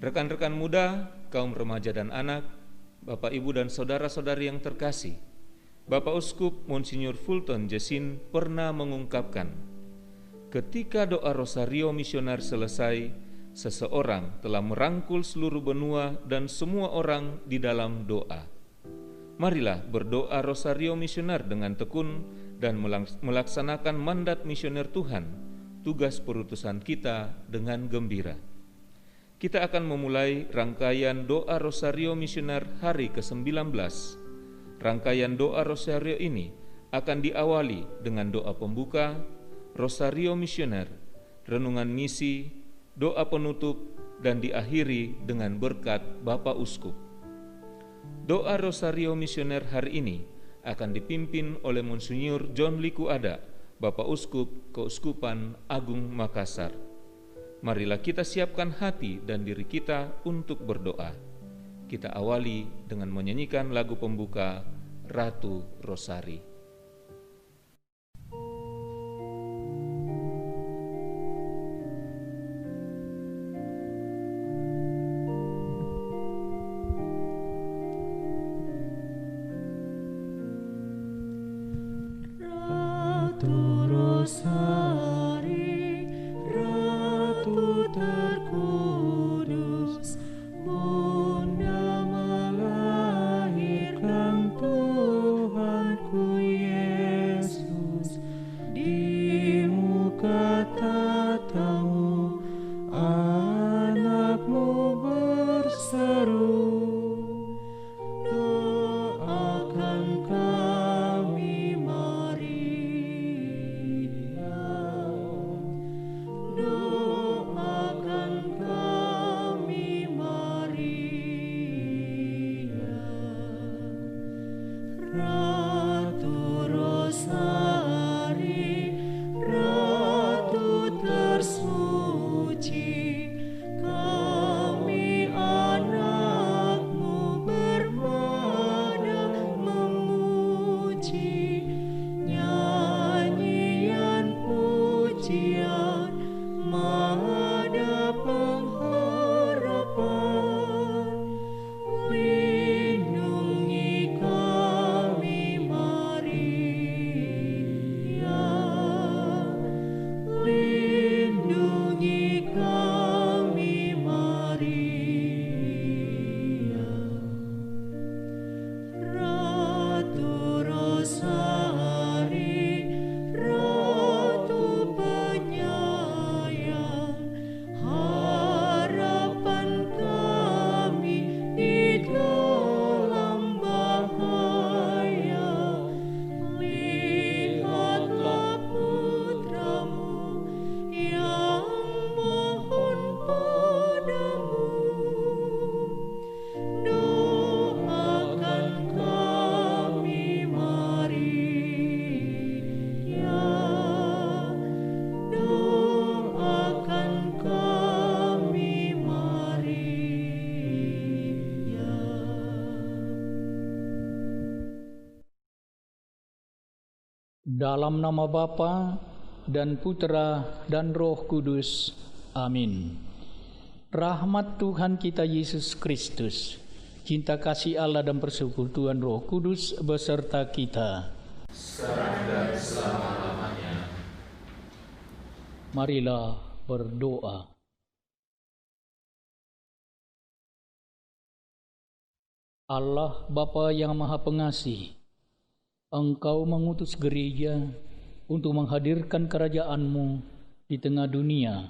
Rekan-rekan muda, kaum remaja dan anak, Bapak, Ibu, dan saudara-saudari yang terkasih, Bapak Uskup Monsinyur Fulton Jessin pernah mengungkapkan, ketika doa Rosario Misioner selesai, seseorang telah merangkul seluruh benua dan semua orang di dalam doa. Marilah berdoa Rosario Misioner dengan tekun dan melaksanakan mandat misioner Tuhan, tugas perutusan kita dengan gembira. Kita akan memulai rangkaian doa Rosario Misioner hari ke-19. Rangkaian doa Rosario ini akan diawali dengan doa pembuka, Rosario Misioner, renungan misi, doa penutup, dan diakhiri dengan berkat Bapak Uskup. Doa Rosario Misioner hari ini akan dipimpin oleh Monsinyur John Liku Ada, Bapak Uskup Keuskupan Agung Makassar. Marilah kita siapkan hati dan diri kita untuk berdoa. Kita awali dengan menyanyikan lagu pembuka Ratu Rosari. Ratu Rosari, Ratu terkudus, Bunda melahirkan Tuhanku Yesus. Di muka tatamu, anakmu berseru, doakan kami Maria, doakan kami Maria. Ratu Rosari, Ratu tersuci, kami anakmu bermada memuji, nyanyian pujian mada pengharapan. Lindungi kami Maria, lindungi kami Maria. Ratu Rosari, Ratu penyayang, harapan kami di dalam bahaya. Lihatlah putramu yang mohon padamu, doakan kami Maria, doakan kami Maria. Dalam nama Bapa dan Putra dan Roh Kudus. Amin. Rahmat Tuhan kita Yesus Kristus, cinta kasih Allah dan persekutuan Roh Kudus beserta kita. Sekarang dan selama-lamanya. Marilah berdoa. Allah Bapa yang Maha Pengasih, Engkau mengutus gereja untuk menghadirkan kerajaan-Mu di tengah dunia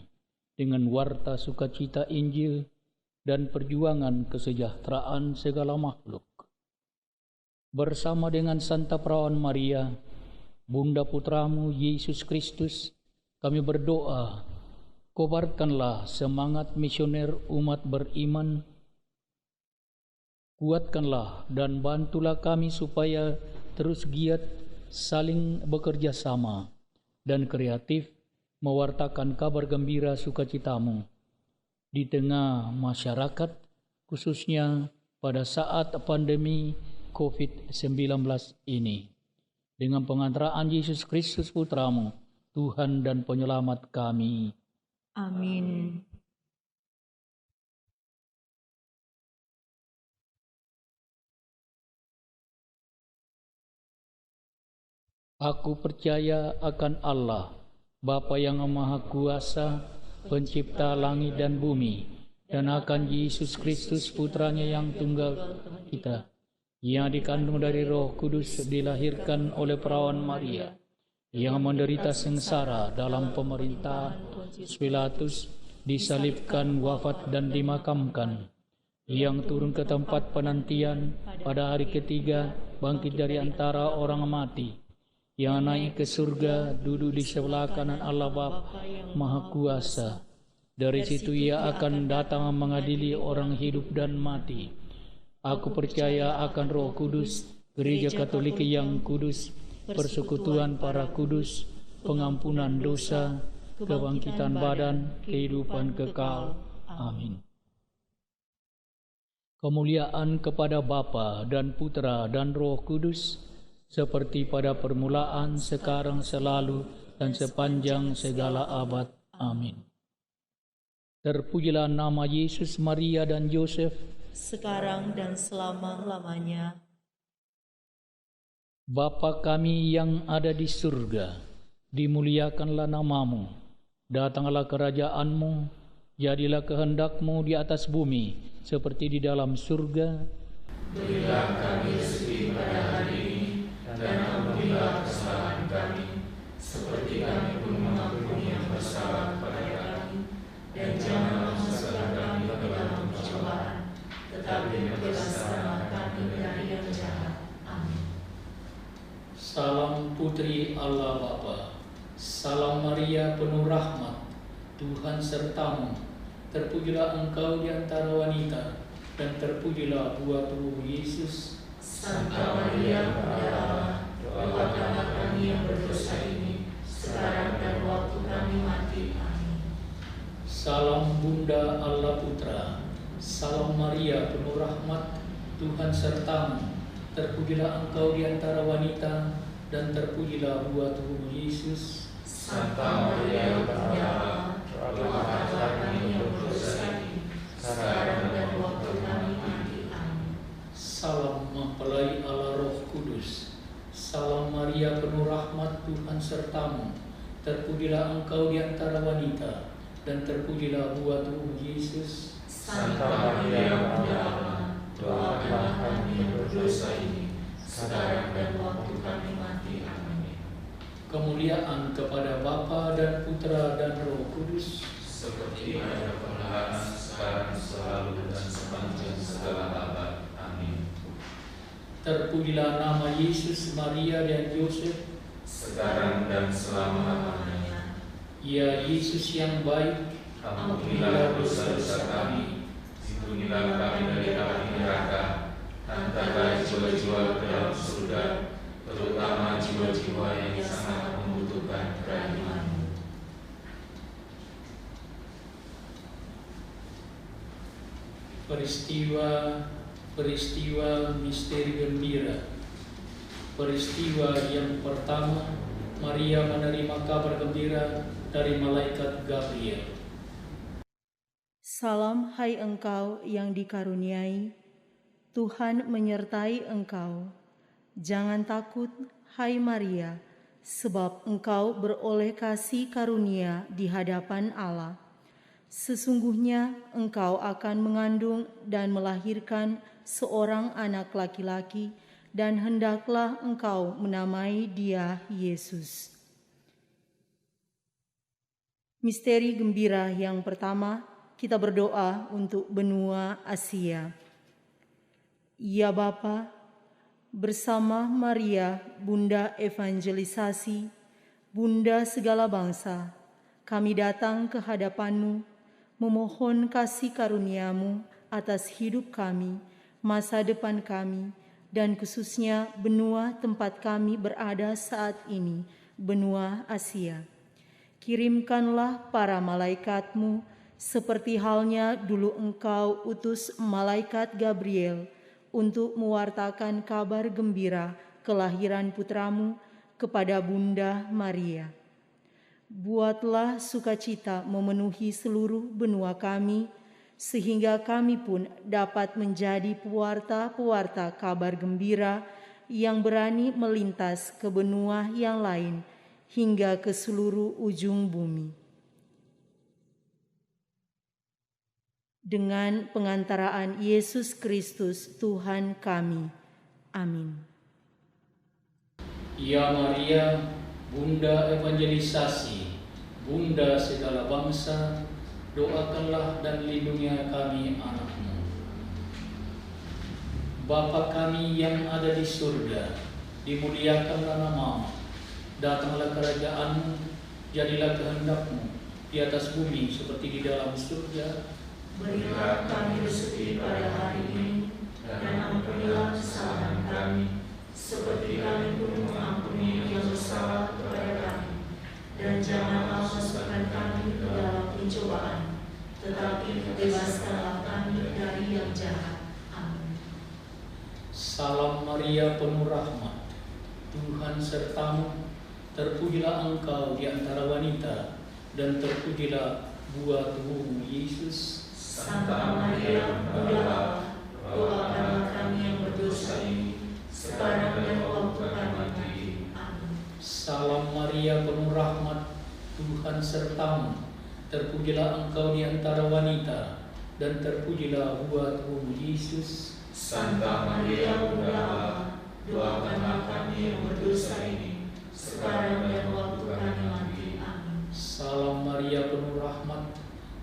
dengan warta sukacita Injil dan perjuangan kesejahteraan segala makhluk. Bersama dengan Santa Perawan Maria, Bunda Putramu Yesus Kristus, kami berdoa, kobarkanlah semangat misioner umat beriman, kuatkanlah dan bantulah kami supaya terus giat saling bekerja sama dan kreatif mewartakan kabar gembira sukacitamu di tengah masyarakat, khususnya pada saat pandemi COVID-19 ini. Dengan pengantaraan Yesus Kristus Putramu, Tuhan dan Penyelamat kami. Amin. Aku percaya akan Allah, Bapa yang Maha Kuasa, pencipta langit dan bumi, dan akan Yesus Kristus putranya yang tunggal kita, yang dikandung dari Roh Kudus, dilahirkan oleh perawan Maria, yang menderita sengsara dalam pemerintahan Pilatus, disalibkan, wafat dan dimakamkan, yang turun ke tempat penantian, pada hari ketiga bangkit dari antara orang mati, yang naik ke surga, duduk di sebelah kanan Allah Bapa Maha Kuasa. Dari situ ia akan datang mengadili orang hidup dan mati. Aku percaya akan Roh Kudus, Gereja Katolik yang kudus, persekutuan para kudus, pengampunan dosa, kebangkitan badan, kehidupan kekal. Amin. Kemuliaan kepada Bapa dan Putra dan Roh Kudus, seperti pada permulaan, sekarang, selalu, dan sepanjang segala abad. Amin. Terpujilah nama Yesus, Maria, dan Yosef, sekarang dan selama-lamanya. Bapa kami yang ada di surga, dimuliakanlah namamu, datanglah kerajaanmu, jadilah kehendakmu di atas bumi, seperti di dalam surga. Berilah kami rezeki pada hari ini, dan ampunilah kesalahan kami, seperti kami pun mengampuni yang bersalah kepada kami. Dan janganlah masukkan kami ke dalam pencobaan, tetapi bebaskanlah kami dari yang jahat. Amin. Salam Putri Allah Bapa, salam Maria penuh rahmat, Tuhan sertamu. Terpujilah engkau di antara wanita, dan terpujilah buah tubuh Yesus. Santa Maria, Bunda Allah, doakanlah kami yang berdosa ini, sekarang dan waktu kami mati. Amin. Salam Bunda Allah Putra, salam Maria penuh rahmat, Tuhan sertamu. Terpujilah engkau di antara wanita, dan terpujilah buah tubuh Yesus. Santa Maria, Bunda Allah, doakanlah kami yang berdosa ini, sekarang dan waktu kami mati. Amin. Salam mempelai Allah Roh Kudus, salam Maria penuh rahmat, Tuhan sertamu. Terpujilah engkau di antara wanita, dan terpujilah buah tubuh Yesus. Santa Maria, Bunda Allah, doakanlah kami yang berdosa ini, sekarang dan waktu kami mati. Amin. Kemuliaan kepada Bapa dan Putra dan Roh Kudus, Seperti pada permulaan, sekarang, selalu, dan sepanjang segala abad. Amin. terpujilah nama Yesus, Maria, dan Yosef, Sekarang dan selama-lamanya. Ya Yesus yang baik, Ampunilah dosa-dosa kami, lindungilah kami dari api neraka, hantarlah jiwa-jiwa ke dalam surga, terutama jiwa-jiwa yang sangat membutuhkan kerahiman-Mu. Peristiwa misteri gembira. Peristiwa yang pertama, Maria menerima kabar gembira dari malaikat Gabriel. Salam hai engkau yang dikaruniai, Tuhan menyertai engkau. Jangan takut hai Maria, sebab engkau beroleh kasih karunia di hadapan Allah. Sesungguhnya engkau akan mengandung dan melahirkan seorang anak laki-laki, dan hendaklah engkau menamai dia Yesus. Misteri gembira yang pertama, kita berdoa untuk benua Asia. Ya Bapa, bersama Maria, Bunda Evangelisasi, Bunda segala bangsa, kami datang ke hadapan-Mu, memohon kasih karunia-Mu atas hidup kami, masa depan kami, dan khususnya benua tempat kami berada saat ini, benua Asia. Kirimkanlah para malaikat-Mu, seperti halnya dulu Engkau utus malaikat Gabriel untuk mewartakan kabar gembira kelahiran putra-Mu kepada Bunda Maria. Buatlah sukacita memenuhi seluruh benua kami, sehingga kami pun dapat menjadi pewarta-pewarta kabar gembira yang berani melintas ke benua yang lain hingga ke seluruh ujung bumi. Dengan pengantaraan Yesus Kristus Tuhan kami. Amin. Ya Maria, Bunda evangelisasi, Bunda segala bangsa, doakanlah dan lindungilah kami anak-Mu. Bapa kami yang ada di surga, dimuliakanlah nama-Mu. Datanglah kerajaan-Mu, jadilah kehendak-Mu di atas bumi seperti di dalam surga. Berilah kami rezeki pada hari ini, dan ampunilah kesalahan kami, seperti kami pun mengampuni yang bersalah kepada kami. Dan janganlah masukkan kami ke dalam pencobaan, tetapi bebaskanlah kami dari yang jahat. Amin. Salam Maria, penuh rahmat, Tuhan sertamu. Terpujilah engkau di antara wanita, dan terpujilah buah tubuhmu, Yesus. Santa Maria, Bunda Allah, doakanlah kami yang berdosa ini, sekarang dan waktu kami mati. Amin. Salam Maria, penuh rahmat, Tuhan sertamu. Terpujilah engkau di antara wanita, dan terpujilah buah tubuhmu, Yesus. Santa Maria, Bunda Allah, doakanlah kami yang berdosa ini, sekarang dan waktu kami mati. Amin. Salam Maria, penuh rahmat,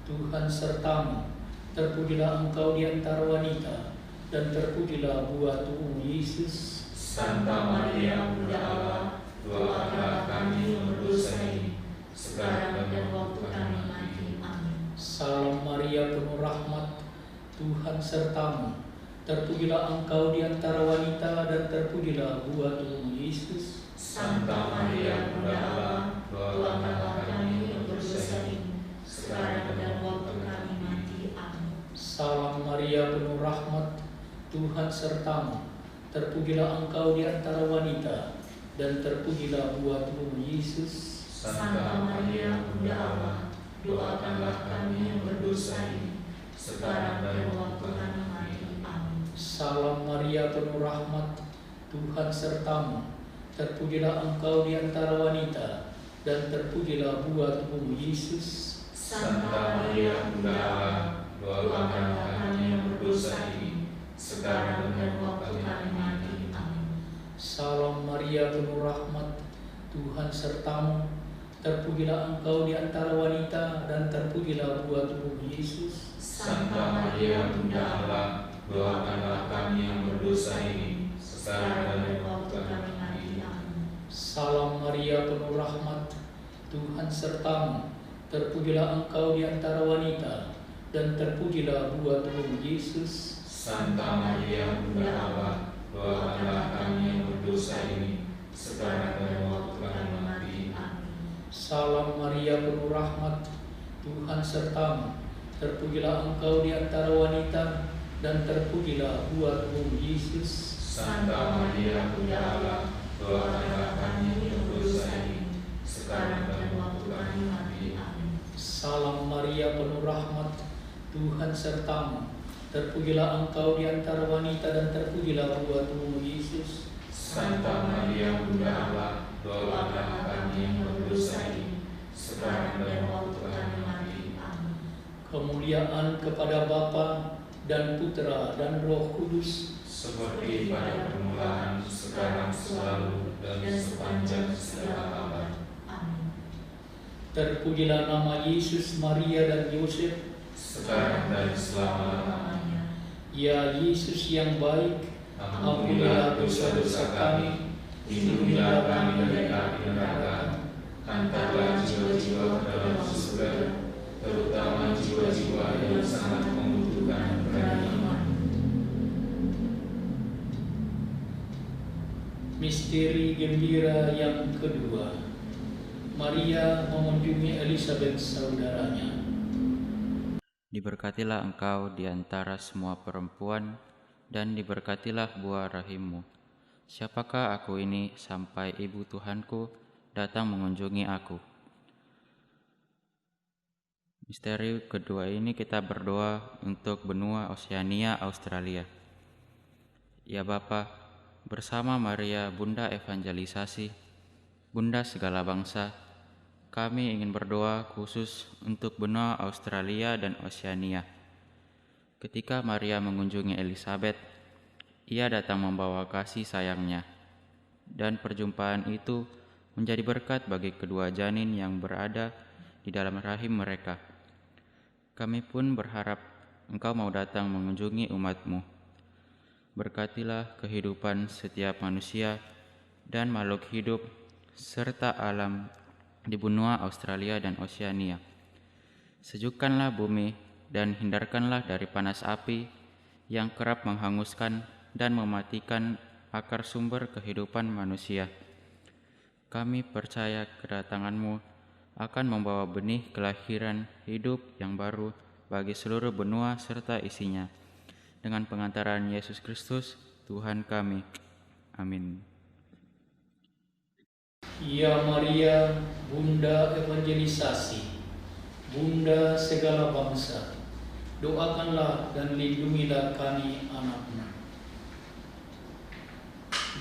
Tuhan sertamu. Terpujilah engkau di antara wanita, dan terpujilah buah tubuhmu, Yesus. Santa Maria, Bunda Allah, doakanlah kami yang berdosa ini, sekarang dan waktu kami mati. Amin. Salam Maria, penuh rahmat, Tuhan sertamu. Terpujilah engkau di antara wanita, dan terpujilah buah tubuhmu, Yesus. Santa Maria, Bunda Allah, doakanlah kami yang berdosa ini, sekarang dan waktu kami mati. Amin. Salam Maria, penuh rahmat, Tuhan sertamu. Terpujilah engkau di antara wanita, dan terpujilah buah tubuhmu, Yesus. Santa Maria, Bunda Allah, doakanlah kami yang berdosa ini, sekarang dan waktu kami mati. Amin. Salam Maria, penuh rahmat, Tuhan sertamu. Terpujilah engkau di antara wanita, dan terpujilah buah tubuhmu, Yesus. Santa Maria, Bunda Allah, doakanlah kami yang berdosa ini, sekarang dan waktu kami mati. Amin. Salam Maria, penuh rahmat, Tuhan sertamu. Terpujilah engkau di antara wanita, dan terpujilah buah tubuhmu, Yesus. Santa Maria, Bunda Allah, doakanlah kami yang berdosa ini, sekarang dan waktu kami mati. Amin. Salam Maria, penuh rahmat, Tuhan sertamu. Terpujilah engkau di antara wanita, dan terpujilah buah tubuhmu, Yesus. Santa Maria, Bunda Allah, doakanlah kami yang berdosa ini, sekarang dan waktu kami mati. Amin. Salam Maria, penuh rahmat, Tuhan sertamu. Terpujilah engkau di antara wanita, dan terpujilah buah tubuhmu, Yesus. Santa Maria, Bunda Allah, doakanlah kami yang berdosa ini, sekarang dan waktu kami mati. Amin. Salam Maria, penuh rahmat, Tuhan sertamu. Terpujilah engkau di antara wanita, dan terpujilah buah tubuhmu, Yesus. Santa Maria, Bunda Allah, doakanlah kami yang berdosa ini, sekarang dan waktu kami mati. Amin. Kemuliaan kepada Bapa dan Putra dan Roh Kudus, seperti pada permulaan, sekarang, selalu, dan sepanjang segala abad. Amin. terpujilah nama Yesus, Maria, dan Yosef, sekarang dan selama-lamanya. Ya Yesus yang baik, ampunilah dosa-dosa kami, lindungilah kami dari api neraka, hantarlah jiwa-jiwa ke dalam surga, terutama jiwa-jiwa yang sangat membutuhkan perlindungan. Misteri gembira yang kedua, Maria mengunjungi Elizabeth saudaranya. Diberkatilah engkau di antara semua perempuan, dan diberkatilah buah rahimmu. Siapakah aku ini sampai ibu Tuhanku datang mengunjungi aku? Misteri kedua ini kita berdoa untuk benua Oseania, Australia. Ya Bapa, bersama Maria, Bunda Evangelisasi, Bunda segala bangsa, kami ingin berdoa khusus untuk benua Australia dan Oceania. Ketika Maria mengunjungi Elizabeth, ia datang membawa kasih sayangnya, dan perjumpaan itu menjadi berkat bagi kedua janin yang berada di dalam rahim mereka. Kami pun berharap Engkau mau datang mengunjungi umat-Mu. Berkatilah kehidupan setiap manusia dan makhluk hidup serta alam di benua Australia dan Oceania. Sejukkanlah bumi dan hindarkanlah dari panas api yang kerap menghanguskan dan mematikan akar sumber kehidupan manusia. Kami percaya kedatangan-Mu akan membawa benih kelahiran hidup yang baru bagi seluruh benua serta isinya. Dengan pengantaran Yesus Kristus, Tuhan kami. Amin. Ya Maria, Bunda Evangelisasi, Bunda segala bangsa, doakanlah dan lindungilah kami anak-Mu.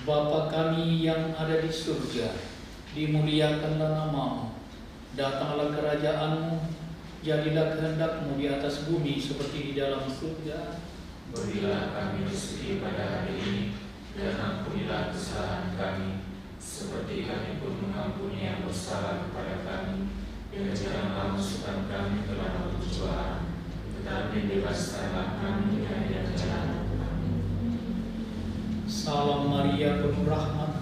Bapa kami yang ada di surga, dimuliakanlah nama-Mu. Datanglah kerajaan-Mu, jadilah kehendak-Mu di atas bumi seperti di dalam surga. Berilah kami rezeki pada hari ini, dan ampunilah kesalahan kami, seperti kami pun mengampuni yang bersalah kepada kami. Dan janganlah masukkan kami ke dalam pencobaan, tetapi bebaskanlah kami dari yang jahat. Salam Maria, penuh rahmat,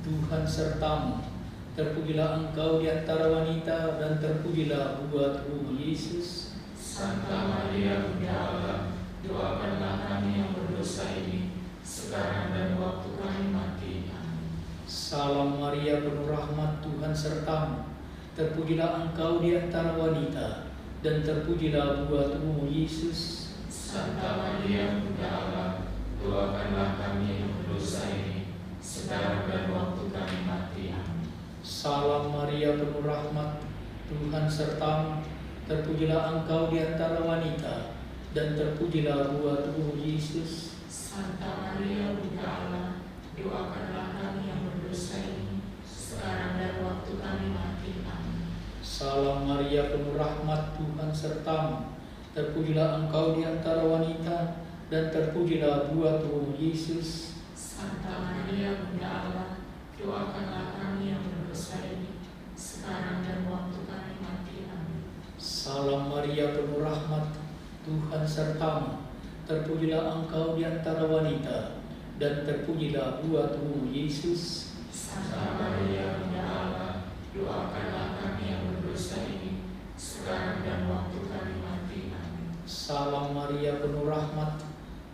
Tuhan sertamu. Terpujilah Engkau di antara wanita, dan terpujilah buah-Mu Yesus. Santa Maria, Bunda Allah, doakanlah kami yang berdosa ini, sekarang dan waktu kami mati. Amin. Salam Maria, penuh rahmat, Tuhan sertamu. Terpujilah Engkau di antara wanita, dan terpujilah buah-Mu Yesus. Santa Maria, Bunda Allah, doakanlah kami yang berdosa ini, sekarang dan waktu kami mati. Amin. Salam Maria, penuh rahmat, Tuhan sertamu. Terpujilah Engkau di antara wanita, dan terpujilah buah-Mu Yesus. Santa Maria, Bunda Allah, doakanlah kami yang berdosa ini, sekarang dan waktu kami mati. Amin. Salam Maria, penuh rahmat, Tuhan sertamu. Terpujilah Engkau di antara wanita, dan terpujilah buah-Mu Yesus. Santa Maria, Bunda Allah, doakanlah kami yang berdosa ini, sekarang dan waktu kami mati. Amin. Salam Maria, penuh rahmat, Tuhan sertamu. Terpujilah Engkau di antara wanita, dan terpujilah buah-Mu Yesus. Santa Maria, Bunda Allah, doakanlah kami yang berdosa ini, sekarang dan waktu kami mati. Amin. Salam Maria, penuh rahmat,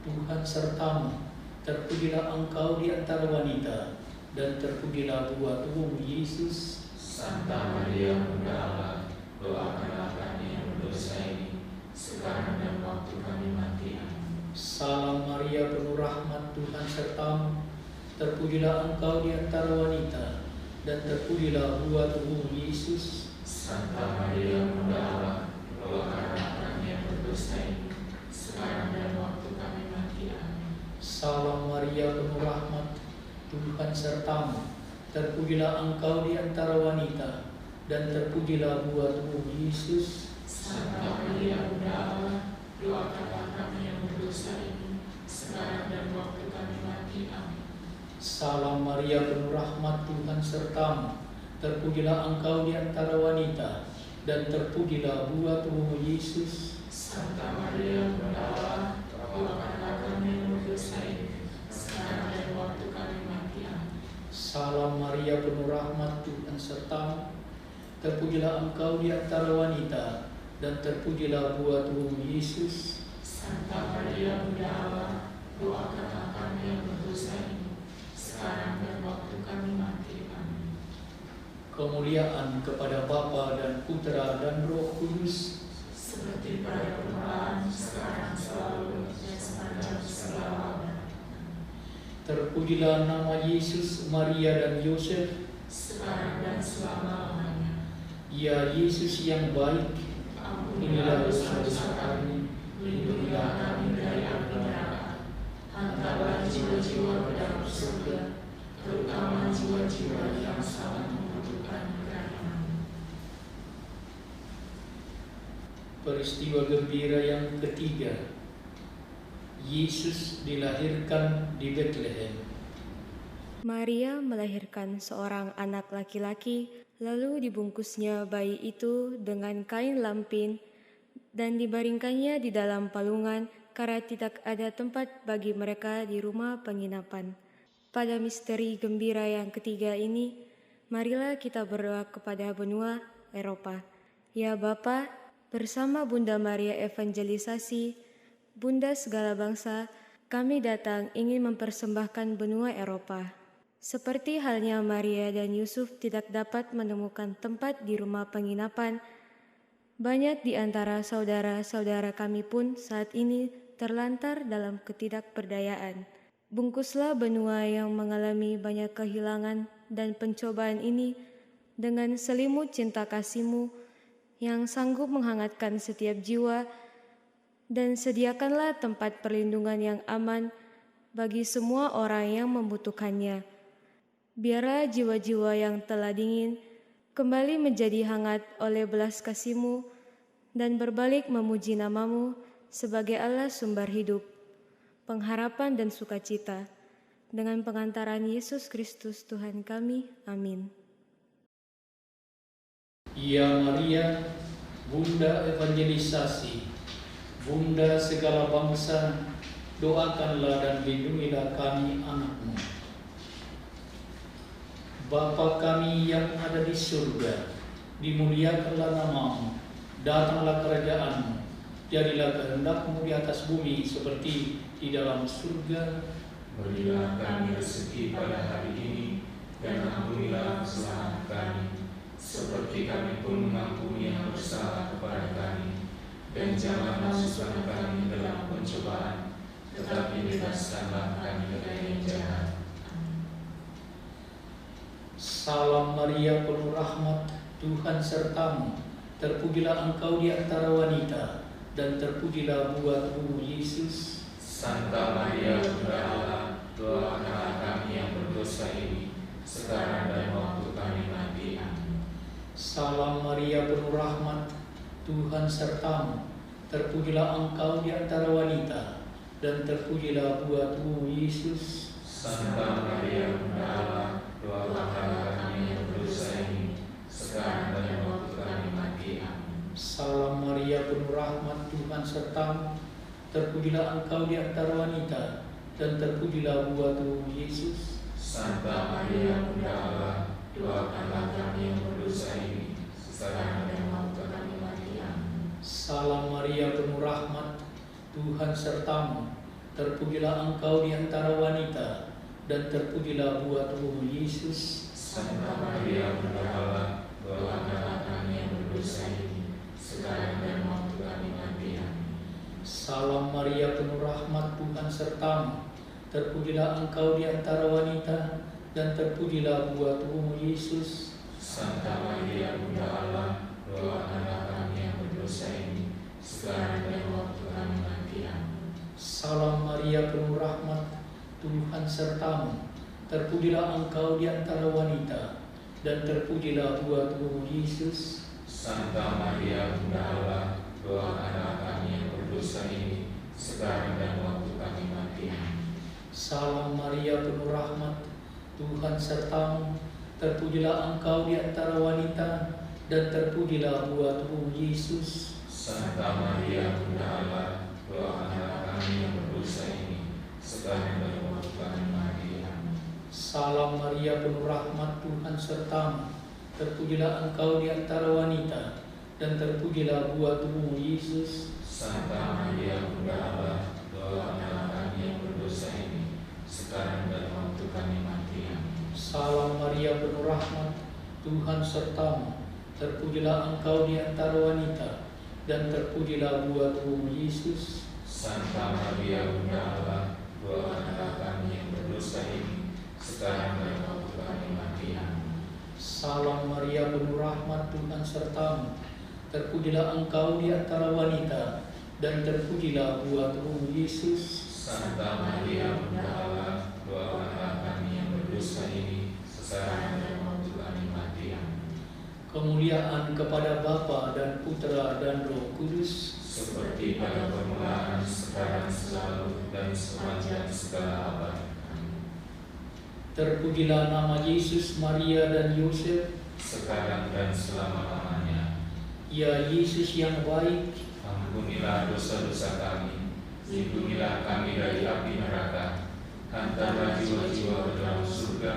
Tuhan sertamu. Terpujilah Engkau di antara wanita, dan terpujilah buah-Mu Yesus. Santa Maria, Bunda Allah, doakanlah kami yang berdosa ini, sekarang dan waktu kami mati. Amin. Salam Maria, penuh rahmat, Tuhan sertamu. Terpujilah Engkau di antara wanita, dan terpujilah buah-Mu Yesus. Santa Maria, Bunda Allah, doakanlah kami yang berdosa ini, sekarang dan waktu kami mati. Amin. Salam Maria, penuh rahmat, Tuhan sertamu. Terpujilah Engkau di antara wanita, dan terpujilah buah-Mu Yesus. Santa Maria, Bunda Allah, doakanlah kami yang berdosa ini, sekarang dan waktu kami mati. Amin. Salam Maria, penuh rahmat, Tuhan sertamu. Terpujilah Engkau di antara wanita, dan terpujilah buah-Mu Yesus. Santa Maria, Bunda Allah, doakanlah kami yang berdosa ini, sekarang dan waktu kami mati. Amin. Salam Maria, penuh rahmat, Tuhan sertamu. Terpujilah Engkau di antara wanita, dan terpujilah buah-Mu Yesus. Santa Maria, Bunda Allah, doakanlah kami yang berdosa ini, sekarang dan waktu kami mati. Amin. Kemuliaan kepada Bapa dan Putra dan Roh Kudus, seperti pada permulaan, sekarang, selalu, dan sepanjang segala abad. terpujilah nama Yesus, Maria dan Yosef, sekarang dan selama-lamanya. Ya Yesus yang baik, Ampunilah dosa-dosa kami, lindungilah kami dari api neraka, Antarlah jiwa-jiwa ke dalam surga, terutama jiwa-jiwa yang sangat membutuhkan kerahiman. Peristiwa gembira yang ketiga, Yesus dilahirkan di Betlehem. Maria melahirkan seorang anak laki-laki, lalu dibungkusnya bayi itu dengan kain lampin dan dibaringkannya di dalam palungan karena tidak ada tempat bagi mereka di rumah penginapan. Pada misteri gembira yang ketiga ini, marilah kita berdoa kepada benua Eropa. Ya Bapa, bersama Bunda Maria Evangelisasi, Bunda segala bangsa, kami datang ingin mempersembahkan benua Eropa. Seperti halnya Maria dan Yusuf tidak dapat menemukan tempat di rumah penginapan, banyak di antara saudara-saudara kami pun saat ini terlantar dalam ketidakberdayaan. Bungkuslah benua yang mengalami banyak kehilangan dan pencobaan ini dengan selimut cinta kasih-Mu yang sanggup menghangatkan setiap jiwa, dan sediakanlah tempat perlindungan yang aman bagi semua orang yang membutuhkannya. Biarlah jiwa-jiwa yang telah dingin kembali menjadi hangat oleh belas kasih-Mu dan berbalik memuji nama-Mu sebagai Allah sumber hidup, pengharapan dan sukacita. Dengan pengantaran Yesus Kristus Tuhan kami. Amin. Ya Maria, Bunda Evangelisasi, Bunda segala bangsa, doakanlah dan lindungilah kami anak-Mu. Bapa kami yang ada di surga, dimuliakanlah nama-Mu, datanglah kerajaan-Mu, jadilah kehendak-Mu di atas bumi seperti di dalam surga. Berilah kami rezeki pada hari ini, dan ampunilah kesalahan kami, seperti kami pun mengampuni yang bersalah kepada kami. Dan jangan masukkan kami dalam pencobaan, tetapi bebaskanlah kami dari yang jahat. Salam Maria, penuh rahmat, Tuhan serta-Mu. Terpujilah Engkau di antara wanita, dan terpujilah buah-Mu Yesus. Santa Maria, Bunda Allah, doakanlah kami yang berdosa ini, sekarang dan waktu kami mati. Amin. Salam Maria, penuh rahmat, Tuhan serta-Mu. Terpujilah Engkau di antara wanita, dan terpujilah buah-Mu Yesus. Santa Maria, Bunda Allah, doakanlah kami yang berdosa ini, sekarang dan waktu kami mati. Amin. Salam Maria, penuh rahmat, Tuhan serta-Mu. Terpujilah Engkau di antara wanita, dan terpujilah buah-Mu Yesus. Santa Maria, Bunda Allah, doakanlah kami yang berdosa ini, sekarang dan waktu kami mati. Amin. Salam Maria, penuh rahmat, Tuhan serta-Mu. Terpujilah Engkau di antara wanita, dan terpujilah buah-Mu Yesus. Santa Maria, Bunda Allah, doakanlah kami yang berdosa ini, sekarang dan waktu kami mati. Amin. Salam Maria, penuh rahmat, Tuhan serta-Mu. Terpujilah Engkau di antara wanita, dan terpujilah buah-Mu Yesus. Santa Maria, Bunda Allah, doakanlah kami yang berdosa ini, sekarang dan waktu kami mati. Amin. Salam Maria, penuh rahmat, Tuhan serta-Mu. Terpujilah Engkau di antara wanita, dan terpujilah buah-Mu Yesus. Santa Maria, Bunda Allah, doakanlah kami yang berdosa ini, sekarang dan waktu kami mati. Amin. Salam Maria, penuh rahmat, Tuhan serta-Mu. Terpujilah Engkau di antara wanita, dan terpujilah buah-Mu Yesus. Santa Maria, Bunda Allah, doakanlah kami yang berdosa ini, sekarang dan waktu kami mati. Amin. Salam Maria, penuh rahmat, Tuhan serta-Mu. Terpujilah Engkau di antara wanita, dan terpujilah buah-Mu Yesus. Santa Maria, Bunda Allah, doakanlah kami yang berdosa ini, sekarang dan waktu kami mati. Amin. Salam Maria, penuh rahmat, Tuhan serta-Mu. Terpujilah Engkau di antara wanita, dan terpujilah buah-Mu Yesus. Santa Maria, Bunda Allah, doakanlah kami yang berdosa ini, sekarang dan waktu kami mati. Amin. Salam Maria, penuh rahmat, Tuhan serta-Mu. Terpujilah Engkau di antara wanita, dan terpujilah buah-Mu Yesus. Santa Maria Bunda Allah, doakanlah kami yang berdosa ini, sekarang dan waktu kami mati. Amin. Kemuliaan kepada Bapa dan Putra dan Roh Kudus, seperti pada permulaan, sekarang, selalu, dan sepanjang segala abad. Amin. terpujilah nama Yesus, Maria dan Yosef, Sekarang dan selama-lamanya. Ya Yesus yang baik, Ampunilah dosa-dosa kami, lindungilah kami dari api neraka, hantarlah jiwa-jiwa ke dalam surga,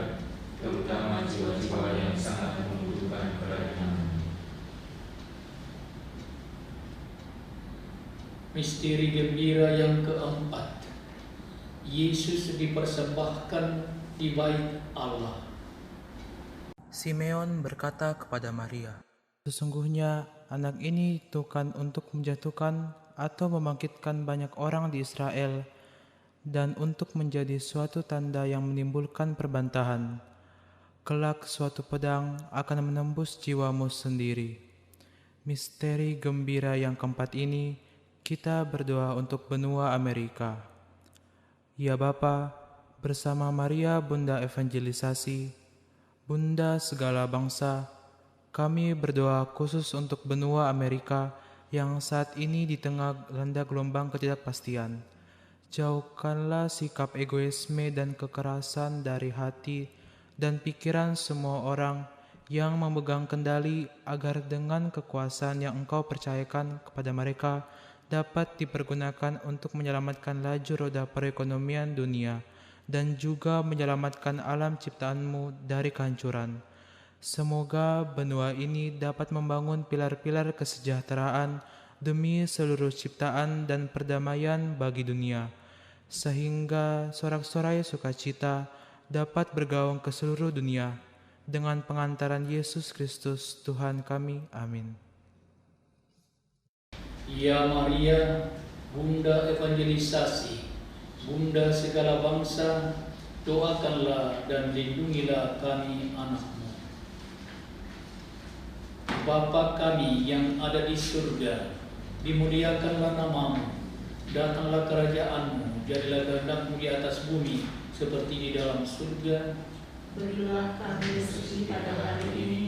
terutama jiwa-jiwa yang sangat membutuhkan perlindungan. misteri gembira yang keempat. Yesus dipersembahkan di bait Allah. Simeon berkata kepada Maria, "Sesungguhnya anak ini ditentukan untuk menjatuhkan atau membangkitkan banyak orang di Israel dan untuk menjadi suatu tanda yang menimbulkan perbantahan. Kelak suatu pedang akan menembus jiwamu sendiri." Misteri gembira yang keempat ini, kita berdoa untuk benua Amerika. Ya Bapa, bersama Maria Bunda Evangelisasi, Bunda segala bangsa, kami berdoa khusus untuk benua Amerika yang saat ini di tengah dilanda gelombang ketidakpastian. Jauhkanlah sikap egoisme dan kekerasan dari hati dan pikiran semua orang yang memegang kendali, agar dengan kekuasaan yang Engkau percayakan kepada mereka dapat dipergunakan untuk menyelamatkan laju roda perekonomian dunia dan juga menyelamatkan alam ciptaanmu dari kehancuran. Semoga benua ini dapat membangun pilar-pilar kesejahteraan demi seluruh ciptaan dan perdamaian bagi dunia, sehingga sorak-sorai sukacita dapat bergaung ke seluruh dunia dengan pengantaran Yesus Kristus Tuhan kami. Amin. Ya Maria, Bunda Evangelisasi, Bunda segala bangsa, doakanlah dan lindungilah kami anak-Mu. Bapa kami yang ada di surga, dimuliakanlah nama-Mu, datanglah kerajaan-Mu, jadilah kehendak-Mu di atas bumi seperti di dalam surga. Berilah kami rezeki pada hari ini,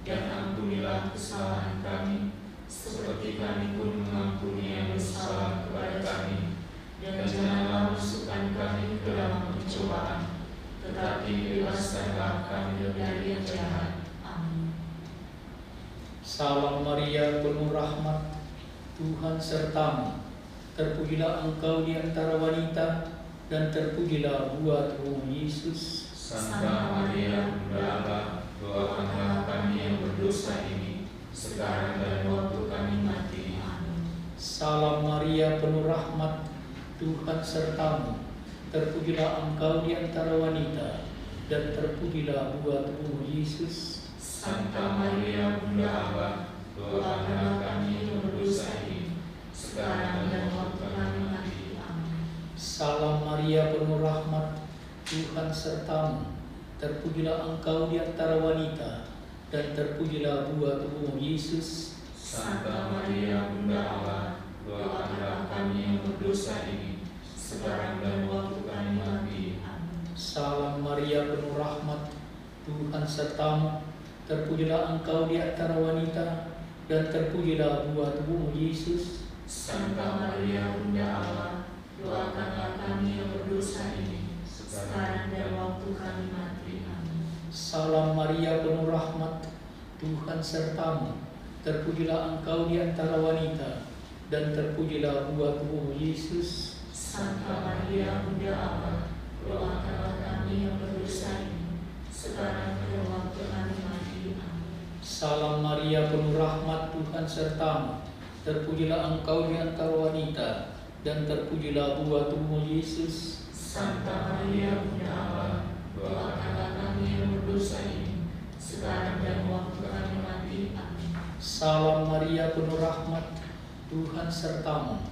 dan ampunilah kesalahan kami, seperti kami pun mengampuni yang bersalah kepada kami. Dan janganlah masukkan kami ke dalam pencobaan, tetapi bebaskanlah kami dari yang jahat. Amin. Salam Maria, penuh rahmat, Tuhan sertamu. Terpujilah engkau di antara wanita, dan terpujilah buah tubuhmu Yesus. Santa Maria Bunda Allah, doakanlah kami yang berdosa ini, sekarang dan waktu kami mati. Amin. Salam Maria, penuh rahmat, Tuhan sertamu. Terpujilah engkau di antara wanita, dan terpujilah buah tubuhmu Yesus. Santa Maria Bunda Allah, doakanlah kami yang berdosa ini, sekarang dan waktu kami mati. Amin. Salam Maria, penuh rahmat, Tuhan sertamu. Terpujilah engkau di antara wanita, dan terpujilah buah tubuhmu Yesus. Santa Maria Bunda Allah, doakanlah kami yang berdosa ini, sekarang dan waktu kami mati. Amin. Salam Maria, penuh rahmat, Tuhan sertamu. Terpujilah engkau di antara wanita, dan terpujilah buah tubuhmu Yesus. Santa Maria Bunda Allah, doakanlah kami yang berdosa ini, sekarang dan waktu kami mati. Amin. Salam Maria, penuh rahmat, Tuhan sertamu. Terpujilah engkau di antara wanita, dan terpujilah buah tubuhmu Yesus. Santa Maria Bunda Allah, doakanlah kami yang berdosa ini, sekarang dan waktu kami mati. Amin. Salam Maria, penuh rahmat, Tuhan sertamu. Terpujilah engkau di antara wanita, dan terpujilah buah tubuhmu Yesus. Santa Maria Bunda Allah, doakanlah kami yang berdosa ini, sekarang dan waktu kami mati. Amin. Salam Maria, penuh rahmat, Tuhan sertamu.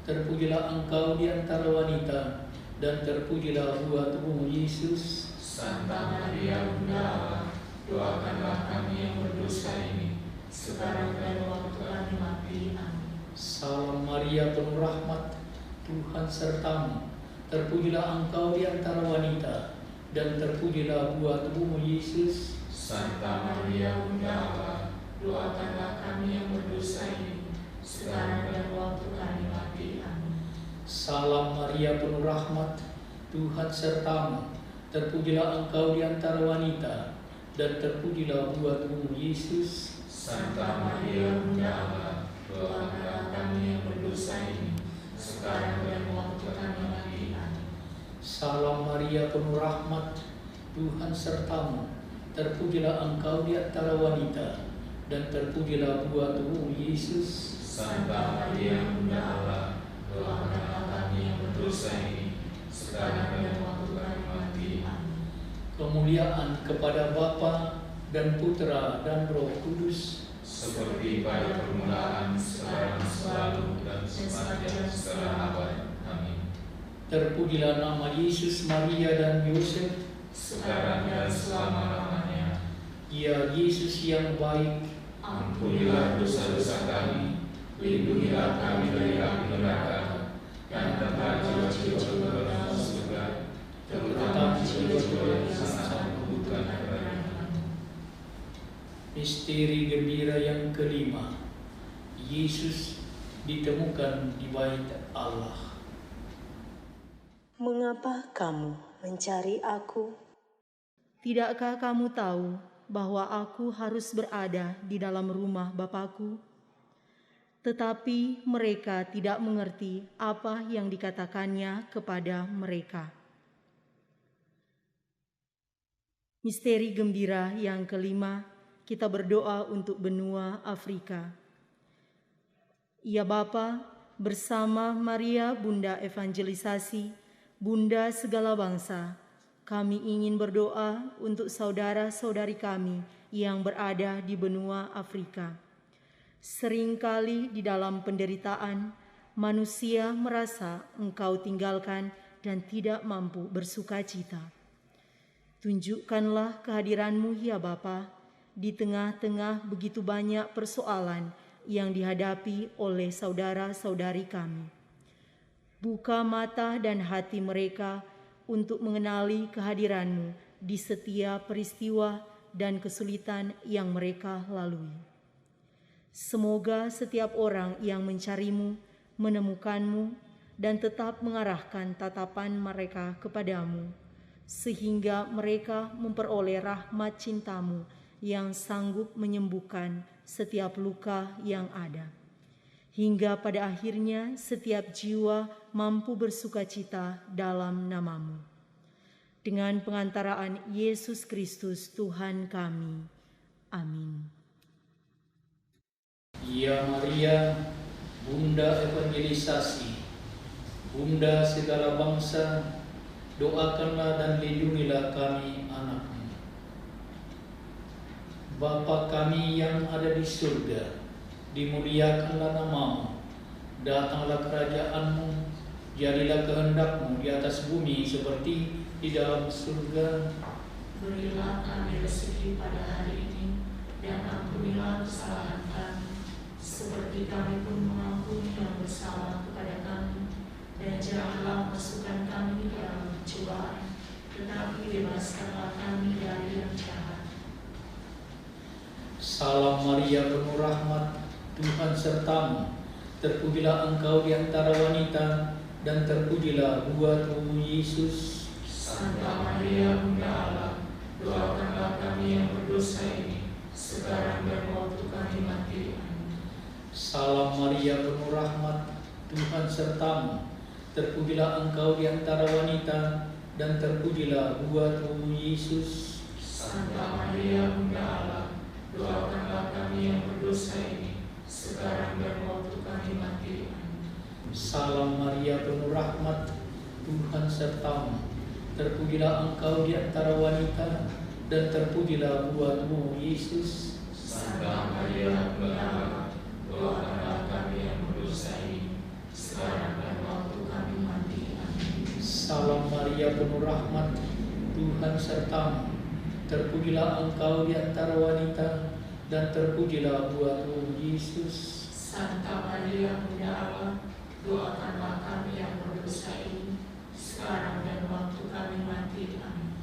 Terpujilah engkau di antara wanita, dan terpujilah buah tubuhmu Yesus. Santa Maria Bunda Allah, doakanlah kami yang berdosa ini, sekarang dan waktu kami mati. Amin. Salam Maria, penuh rahmat, Tuhan sertamu. terpujilah Engkau di antara wanita, dan terpujilah buah tubuhmu Yesus. Santa Maria Bunda Allah, doakanlah kami yang berdosa ini, sekarang dan waktu kami mati. Amin. Salam Maria penuh rahmat, Tuhan sertamu, terpujilah Engkau di antara wanita, dan terpujilah buah tubuhmu Yesus. Santa Maria Bunda Allah, doakanlah kami yang berdosa ini, sekarang dan waktu kami mati. Amin. Salam Maria penuh rahmat, Tuhan sertamu, terpujilah Engkau di antara wanita, dan terpujilah buah tubuhmu Yesus. Santa Maria Bunda Allah, doakanlah kami yang berdosa ini, sekarang dan waktu kami mati. Amin. Kemuliaan kepada Bapa dan Putra dan Roh Kudus, seperti pada permulaan, sekarang, selalu, dan sepanjang segala abad. Amin. Terpujilah nama Yesus, Maria, dan Yosef, sekarang dan selama-lamanya. Ya Yesus yang baik, ampunilah dosa-dosa kami, lindungilah kami dari api neraka, dan antarkan jiwa-jiwa ke dalam surga, terutama jiwa-jiwa yang sangat membutuhkan pertolongan. Misteri gembira yang kelima, Yesus ditemukan di bait Allah. Mengapa kamu mencari aku? Tidakkah kamu tahu bahwa aku harus berada di dalam rumah Bapakku? Tetapi mereka tidak mengerti apa yang dikatakannya kepada mereka. Misteri gembira yang kelima, kita berdoa untuk benua Afrika. Ya Bapa, bersama Maria Bunda Evangelisasi, Bunda segala bangsa, kami ingin berdoa untuk saudara-saudari kami yang berada di benua Afrika. Seringkali di dalam penderitaan, manusia merasa Engkau tinggalkan dan tidak mampu bersukacita. Tunjukkanlah kehadiran-Mu ya Bapa, di tengah-tengah begitu banyak persoalan yang dihadapi oleh saudara-saudari kami. Buka mata dan hati mereka untuk mengenali kehadiran-Mu di setiap peristiwa dan kesulitan yang mereka lalui. Semoga setiap orang yang mencari-Mu, menemukan-Mu, dan tetap mengarahkan tatapan mereka kepadamu, sehingga mereka memperoleh rahmat cinta-Mu yang sanggup menyembuhkan setiap luka yang ada. Hingga pada akhirnya setiap jiwa mampu bersukacita dalam nama-Mu. Dengan pengantaraan Yesus Kristus Tuhan kami. Amin. Ya Maria, Bunda Evangelisasi, Bunda segala bangsa, doakanlah dan lindungilah kami anak-Mu. Bapa kami yang ada di surga, dimuliakanlah nama-Mu, datanglah kerajaan-Mu, jadilah kehendak-Mu di atas bumi seperti di dalam surga. Berilah kami rezeki pada hari ini, dan ampunilah kesalahan kami, seperti kami pun mengampuni yang bersalah kepada kami, dan janganlah masukkan kami ke dalam pencobaan, tetapi bebaskanlah kami dari yang jahat. Salam Maria penuh rahmat, Tuhan sertamu, terpujilah Engkau di antara wanita, dan terpujilah buah tubuhmu Yesus. Santa Maria Bunda Allah, doakanlah kami yang berdosa ini, sekarang dan waktu kami mati. Amin. Salam Maria penuh rahmat, Tuhan sertamu, terpujilah Engkau di antara wanita, dan terpujilah buah tubuhmu Yesus. Santa Maria Bunda Allah, doakanlah kami yang berdosa ini, sekarang dan waktu kami mati. Amin. Salam Maria penuh rahmat, Tuhan sertamu, terpujilah Engkau di antara wanita, dan terpujilah buah tubuhmu Yesus. Santa Maria Bunda Allah, doakanlah kami yang berdosa ini, sekarang dan waktu kami mati. Amin. Salam Maria penuh rahmat, Tuhan sertamu, terpujilah Engkau di antara wanita, dan terpujilah buah tubuhmu Yesus. Santa Maria Bunda Allah, doakanlah kami yang berdosa ini, sekarang dan waktu kami mati. Amin.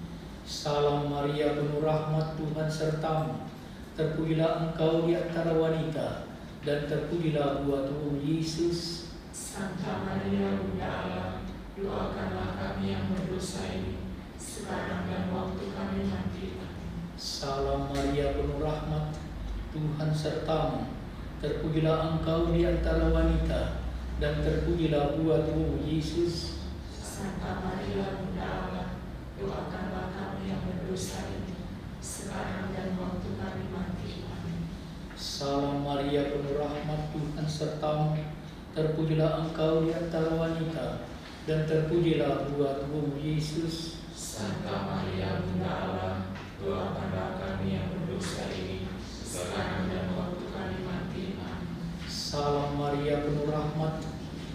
Salam Maria, penuh rahmat, Tuhan sertamu. Terpujilah engkau di antara wanita, dan terpujilah buah tubuhmu Yesus. Santa Maria, Bunda Allah, doakanlah kami yang berdosa ini, sekarang dan waktu kami mati. Amin. Salam Maria, penuh rahmat, Tuhan sertamu. Terpujilah engkau di antara wanita, dan terpujilah buah tubuhmu Yesus. Santa Maria, Bunda Allah, doakanlah kami yang berdosa ini, sekarang dan waktu kami mati. Amin. Salam Maria, penuh rahmat, Tuhan sertamu. Terpujilah engkau di antara wanita, dan terpujilah buah tubuhmu Yesus. Santa Maria, Bunda Allah, doakanlah kami yang berdosa ini, sekarang dan waktu kami mati. Amin. Salam Maria, penuh rahmat,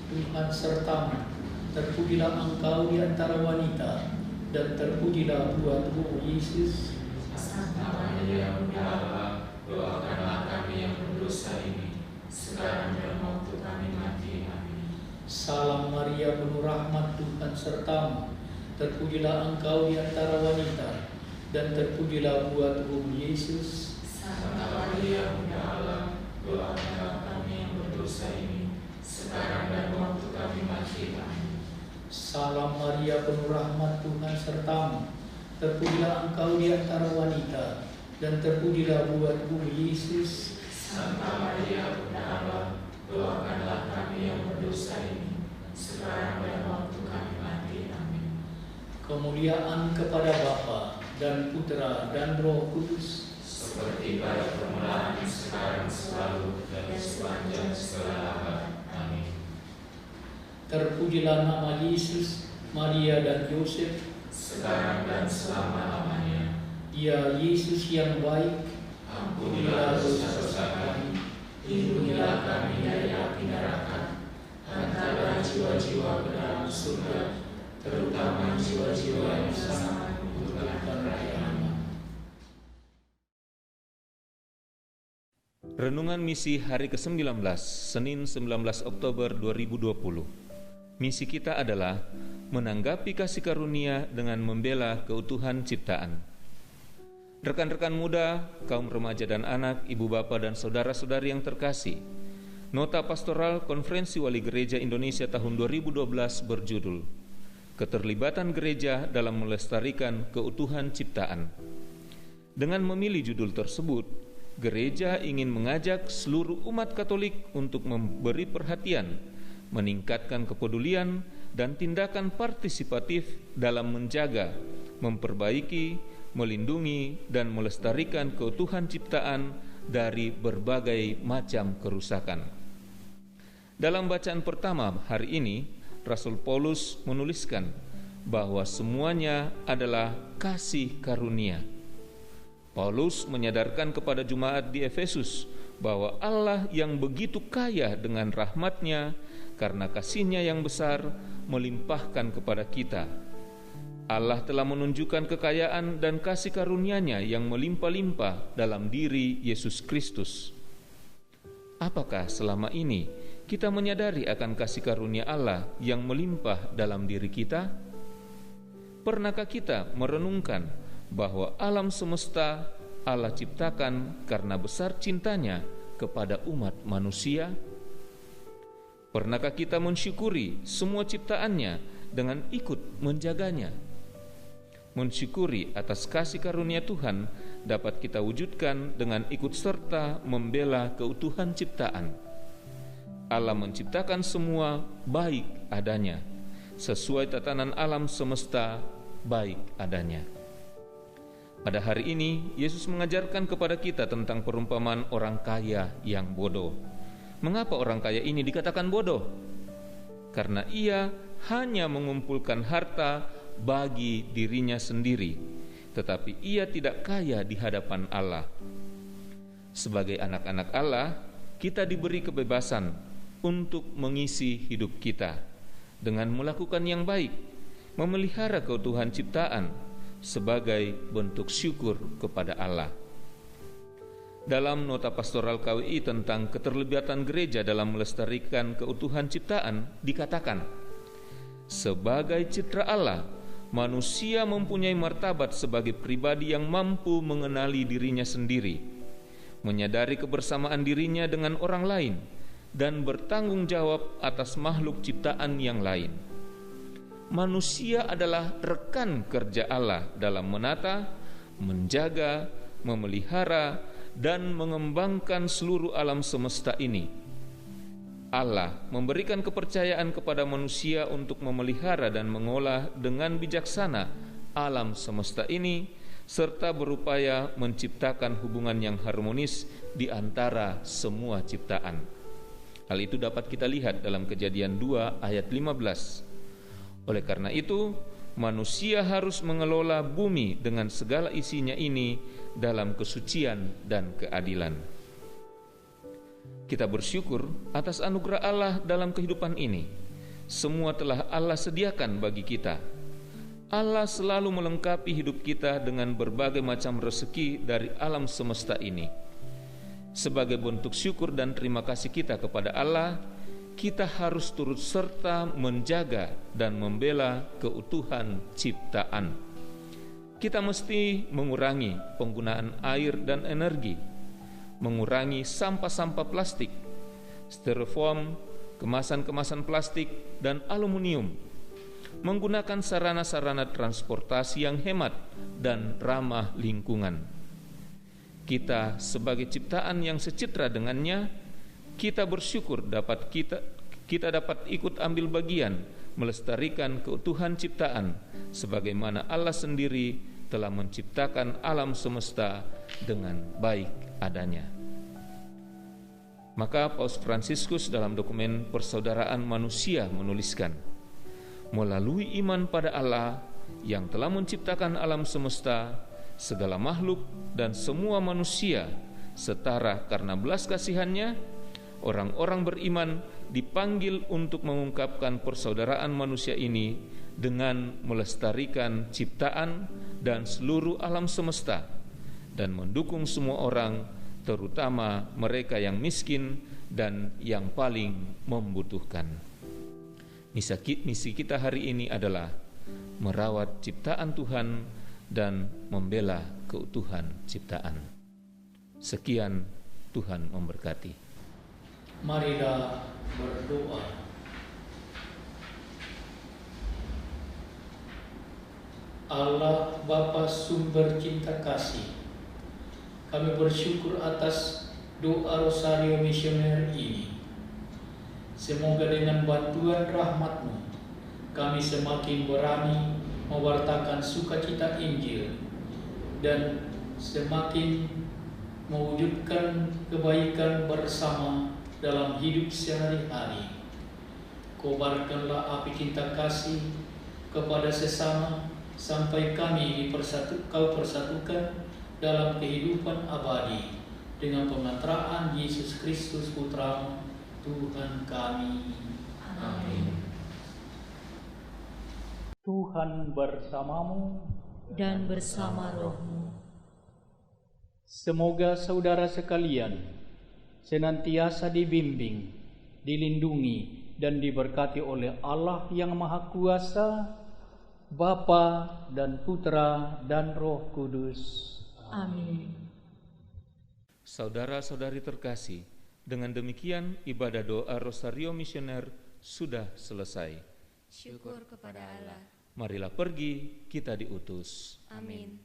Tuhan sertamu. Terpujilah engkau di antara wanita, dan terpujilah buah tubuhmu Yesus. Santa Maria, Bunda Allah, doakanlah kami yang berdosa ini, sekarang dan waktu kami mati. Amin. Salam Maria, penuh rahmat, Tuhan sertamu. Terpujilah engkau di antara wanita, dan terpujilah buah tubuhmu Yesus. Santa Maria, Bunda Allah, doakanlah kami yang berdosa ini, sekarang dan waktu kami mati. Amin. Salam Maria, penuh rahmat, Tuhan sertamu. Terpujilah engkau di antara wanita, dan terpujilah buah tubuhmu Yesus. Santa Maria, Bunda Allah, doakanlah kami yang berdosa ini, sekarang dan waktu kami mati. Amin. Kemuliaan kepada Bapa dan Putra dan Roh Kudus, seperti pada permulaan, sekarang, selalu, dan sepanjang segala abad. Amin. terpujilah nama Yesus, Maria dan Yosef, sekarang dan selama-lamanya. Ya Yesus yang baik, Ampunilah dosa-dosa kami, lindungilah kami dari api neraka, hantarlah jiwa-jiwa ke dalam surga, terutama jiwa-jiwa yang sangat membutuhkan perhatian. Renungan Misi hari ke-19, Senin 19 Oktober 2020. Misi kita adalah menanggapi kasih karunia dengan membela keutuhan ciptaan. Rekan-rekan muda, kaum remaja dan anak, ibu bapa dan saudara-saudari yang terkasih, Nota Pastoral Konferensi Wali Gereja Indonesia tahun 2012 berjudul Keterlibatan Gereja dalam Melestarikan Keutuhan Ciptaan. Dengan memilih judul tersebut, Gereja ingin mengajak seluruh umat Katolik untuk memberi perhatian, meningkatkan kepedulian dan tindakan partisipatif dalam menjaga, memperbaiki, melindungi, dan melestarikan keutuhan ciptaan dari berbagai macam kerusakan. Dalam bacaan pertama hari ini, Rasul Paulus menuliskan bahwa semuanya adalah kasih karunia. Paulus menyadarkan kepada jemaat di Efesus bahwa Allah yang begitu kaya dengan rahmat-Nya karena kasih-Nya yang besar melimpahkan kepada kita. Allah telah menunjukkan kekayaan dan kasih karunia-Nya yang melimpah-limpah dalam diri Yesus Kristus. Apakah selama ini kita menyadari akan kasih karunia Allah yang melimpah dalam diri kita? Pernahkah kita merenungkan bahwa alam semesta Allah ciptakan karena besar cintanya kepada umat manusia? Pernahkah kita mensyukuri semua ciptaannya dengan ikut menjaganya? Mensyukuri atas kasih karunia Tuhan dapat kita wujudkan dengan ikut serta membela keutuhan ciptaan. Allah menciptakan semua baik adanya, sesuai tatanan alam semesta baik adanya. Pada hari ini, Yesus mengajarkan kepada kita tentang perumpamaan orang kaya yang bodoh. Mengapa orang kaya ini dikatakan bodoh? Karena ia hanya mengumpulkan harta bagi dirinya sendiri, tetapi ia tidak kaya di hadapan Allah. Sebagai anak-anak Allah, kita diberi kebebasan untuk mengisi hidup kita dengan melakukan yang baik, memelihara keutuhan ciptaan sebagai bentuk syukur kepada Allah. Dalam Nota Pastoral KWI tentang keterlibatan gereja dalam melestarikan keutuhan ciptaan dikatakan, Sebagai citra Allah, manusia mempunyai martabat sebagai pribadi yang mampu mengenali dirinya sendiri, menyadari kebersamaan dirinya dengan orang lain, dan bertanggung jawab atas makhluk ciptaan yang lain. Manusia adalah rekan kerja Allah dalam menata, menjaga, memelihara, dan mengembangkan seluruh alam semesta ini. Allah memberikan kepercayaan kepada manusia untuk memelihara dan mengolah dengan bijaksana alam semesta ini, serta berupaya menciptakan hubungan yang harmonis di antara semua ciptaan. Hal itu dapat kita lihat dalam Kejadian 2 ayat 15. Oleh karena itu, manusia harus mengelola bumi dengan segala isinya ini dalam kesucian dan keadilan. Kita bersyukur atas anugerah Allah dalam kehidupan ini. Semua telah Allah sediakan bagi kita. Allah selalu melengkapi hidup kita dengan berbagai macam rezeki dari alam semesta ini. Sebagai bentuk syukur dan terima kasih kita kepada Allah, kita harus turut serta menjaga dan membela keutuhan ciptaan. Kita mesti mengurangi penggunaan air dan energi, mengurangi sampah-sampah plastik, styrofoam, kemasan-kemasan plastik, dan aluminium, menggunakan sarana-sarana transportasi yang hemat dan ramah lingkungan. Kita sebagai ciptaan yang secitra dengannya, kita bersyukur kita dapat ikut ambil bagian melestarikan keutuhan ciptaan sebagaimana Allah sendiri telah menciptakan alam semesta dengan baik adanya. Maka Paus Fransiskus dalam dokumen Persaudaraan Manusia menuliskan, melalui iman pada Allah yang telah menciptakan alam semesta, segala makhluk dan semua manusia setara karena belas kasihannya, orang-orang beriman dipanggil untuk mengungkapkan persaudaraan manusia ini dengan melestarikan ciptaan dan seluruh alam semesta, dan mendukung semua orang, terutama mereka yang miskin dan yang paling membutuhkan. Misi kita hari ini adalah merawat ciptaan Tuhan dan membela keutuhan ciptaan. Sekian, Tuhan memberkati. Marilah berdoa. Allah Bapa sumber cinta kasih, kami bersyukur atas doa Rosario Misioner ini. Semoga dengan bantuan rahmat-Mu kami semakin berani mewartakan sukacita Injil dan semakin mewujudkan kebaikan bersama dalam hidup sehari-hari. Kobarkanlah api cinta kasih kepada sesama sampai kami Kau persatukan dalam kehidupan abadi dengan pemeteraan Yesus Kristus Putra-Mu, Tuhan kami. Amin. Tuhan bersamamu dan bersama rohmu. Semoga saudara sekalian senantiasa dibimbing, dilindungi, dan diberkati oleh Allah yang Maha Kuasa, Bapa dan Putra dan Roh Kudus. Amin. Saudara-saudari terkasih, dengan demikian ibadah doa Rosario Misioner sudah selesai. Syukur kepada Allah. Marilah pergi, kita diutus. Amin.